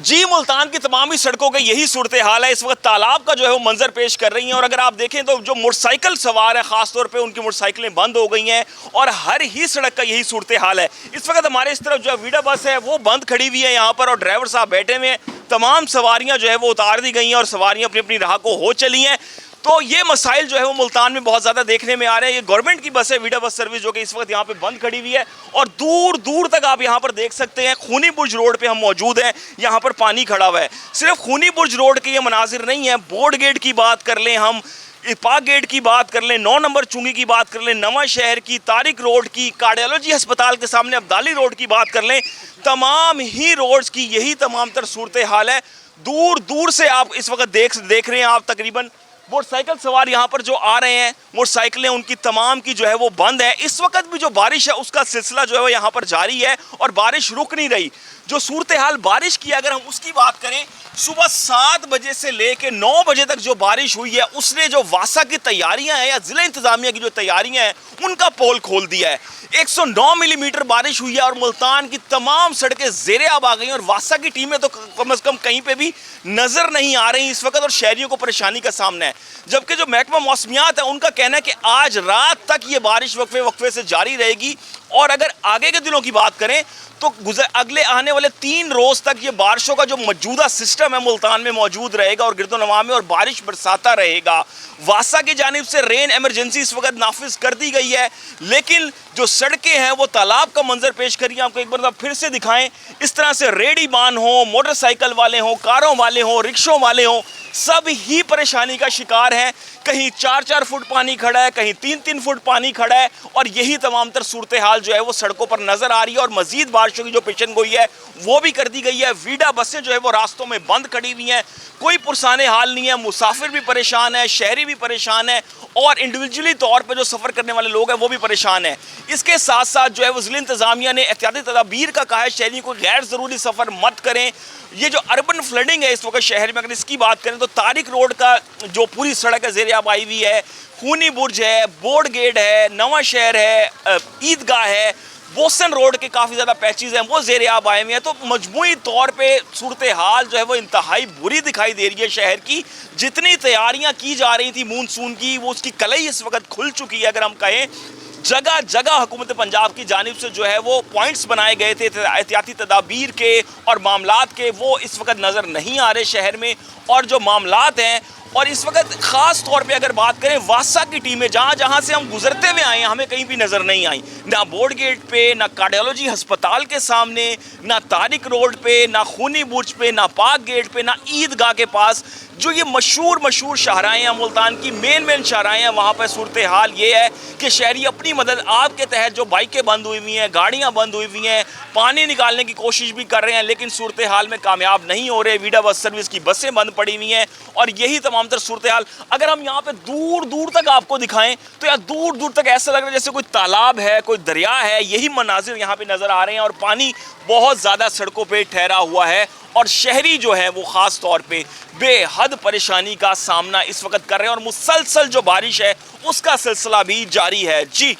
جی ملتان کی تمام ہی سڑکوں کا یہی صورتحال ہے. اس وقت تالاب کا جو ہے وہ منظر پیش کر رہی ہیں, اور اگر آپ دیکھیں تو جو موٹر سائیکل سوار ہیں خاص طور پہ ان کی موٹر سائیکلیں بند ہو گئی ہیں, اور ہر ہی سڑک کا یہی صورتحال ہے. اس وقت ہمارے اس طرف جو ویڈا بس ہے وہ بند کھڑی ہوئی ہے یہاں پر, اور ڈرائیور صاحب بیٹھے ہوئے ہیں. تمام سواریاں جو ہے وہ اتار دی گئی ہیں اور سواریاں اپنی اپنی راہ کو ہو چلی ہیں. تو یہ مسائل جو ہے وہ ملتان میں بہت زیادہ دیکھنے میں آ رہے ہیں. یہ گورنمنٹ کی بس ہے ویڈا بس سروس, جو کہ اس وقت یہاں پہ بند کھڑی ہوئی ہے, اور دور دور تک آپ یہاں پر دیکھ سکتے ہیں. خونی برج روڈ پہ ہم موجود ہیں, یہاں پر پانی کھڑا ہوا ہے. صرف خونی برج روڈ کے یہ مناظر نہیں ہیں, بورڈ گیٹ کی بات کر لیں, ہم پاک گیٹ کی بات کر لیں, 9 نمبر چونگی کی بات کر لیں, نواں شہر کی, طارق روڈ کی, کارڈیالوجی ہسپتال کے سامنے عبدالی روڈ کی بات کر لیں, تمام ہی روڈز کی یہی تمام تر صورتحال ہے. دور دور سے آپ اس وقت دیکھ رہے ہیں آپ تقریباً موٹر سائیکل سوار یہاں پر جو آ رہے ہیں, موٹر سائیکلیں ان کی تمام کی جو ہے وہ بند ہے. اس وقت بھی جو بارش ہے اس کا سلسلہ جو ہے وہ یہاں پر جاری ہے, اور بارش رک نہیں رہی. جو صورتحال بارش کی اگر ہم اس کی بات کریں, صبح 7 بجے سے لے کے 9 بجے تک جو بارش ہوئی ہے اس نے جو واسا کی تیاریاں ہیں یا ضلع انتظامیہ کی جو تیاریاں ہیں ان کا پول کھول دیا ہے. 109 ملی میٹر بارش ہوئی ہے, اور ملتان کی تمام سڑکیں زیر آب آ گئی ہیں, اور واسا کی ٹیمیں تو کم از کم کہیں پہ بھی نظر نہیں آ رہی اس وقت, اور شہریوں کو پریشانی کا سامنا ہے. جبکہ جو محکمہ موسمیات ہے ان کا کہنا ہے کہ آج رات تک یہ بارش وقفے سے جاری رہے گی, اور اگر آگے کے دنوں کی بات کریں تو اگلے آنے والے 3 روز تک یہ بارشوں کا جو موجودہ سسٹم ہے ملتان میں موجود رہے گا, اور گرد و نواح میں, اور بارش برساتا رہے گا. واسا کی جانب سے رین ایمرجنسی اس وقت نافذ کر دی گئی ہے, لیکن جو سڑکیں ہیں وہ تالاب کا منظر پیش کریے. آپ کو ایک بار پھر سے دکھائیں, اس طرح سے ریڈی بان ہوں, موٹر سائیکل والے ہوں, کاروں والے ہوں, رکشوں والے ہوں, سب ہی پریشانی کا شکار ہیں. کہیں 4-4 فٹ پانی کھڑا ہے, کہیں 3-3 فٹ پانی کھڑا ہے, اور یہی تمام تر صورتحال جو ہے وہ سڑکوں پر نظر آ رہی ہے. اور مزید بارشوں کی جو پیشن گوئی ہے وہ بھی کر دی گئی ہے. ویڈا بسیں جو ہے وہ راستوں میں بند کھڑی ہوئی ہیں, کوئی پرسان حال نہیں ہے. مسافر بھی پریشان ہے, شہری بھی پریشان ہے, اور انڈیویجولی طور پہ جو سفر کرنے والے لوگ ہیں وہ بھی پریشان ہیں. اس کے ساتھ ساتھ جو ہے وہ ضلع انتظامیہ نے احتیاطی تدابیر کا کہا ہے, شہریوں کو غیر ضروری سفر مت کریں. یہ جو اربن فلڈنگ ہے اس وقت شہر میں, اگر اس کی بات کریں تو طارق روڈ کا جو پوری سڑک ہے زیر آب آئی ہوئی ہے, خونی برج ہے, بورڈ گیٹ ہے, نواں شہر ہے, عیدگاہ ہے, بوسن روڈ کے کافی زیادہ پیچز ہیں وہ زیر آب آئے ہوئے ہیں. تو مجموعی طور پہ صورتحال جو ہے وہ انتہائی بری دکھائی دے رہی ہے شہر کی. جتنی تیاریاں کی جا رہی تھی مونسون کی, وہ اس کی کلئی اس وقت کھل چکی ہے. اگر ہم کہیں جگہ جگہ حکومت پنجاب کی جانب سے جو ہے وہ پوائنٹس بنائے گئے تھے احتیاطی تدابیر کے اور معاملات کے, وہ اس وقت نظر نہیں آ رہے شہر میں. اور جو معاملات ہیں, اور اس وقت خاص طور پہ اگر بات کریں واسا کی ٹیمیں جہاں جہاں سے ہم گزرتے ہوئے آئے ہیں ہمیں کہیں بھی نظر نہیں آئیں, نہ بورڈ گیٹ پہ, نہ کارڈیالوجی ہسپتال کے سامنے, نہ طارق روڈ پہ, نہ خونی برج پہ, نہ پاک گیٹ پہ, نہ عیدگاہ کے پاس. جو یہ مشہور شاہراہیں ہیں ملتان کی, مین شاہراہیں ہیں, وہاں پہ صورتحال یہ ہے کہ شہری اپنی مدد آپ کے تحت جو بائکیں بند ہوئی ہوئی ہیں, گاڑیاں بند ہوئی ہوئی ہیں, پانی نکالنے کی کوشش بھی کر رہے ہیں, لیکن صورتحال میں کامیاب نہیں ہو رہے. ویڈا بس سروس کی بسیں بند پڑی ہوئی ہیں, اور یہی تمام تر صورتحال. اگر ہم یہاں پہ دور دور تک آپ کو دکھائیں تو یہاں دور دور تک ایسا لگ رہا ہے جیسے کوئی تالاب ہے, کوئی دریا ہے. یہی مناظر یہاں پہ نظر آ رہے ہیں, اور پانی بہت زیادہ سڑکوں پہ ٹھہرا ہوا ہے, اور شہری جو ہے وہ خاص طور پہ بے حد پریشانی کا سامنا اس وقت کر رہے ہیں, اور مسلسل جو بارش ہے اس کا سلسلہ بھی جاری ہے. جی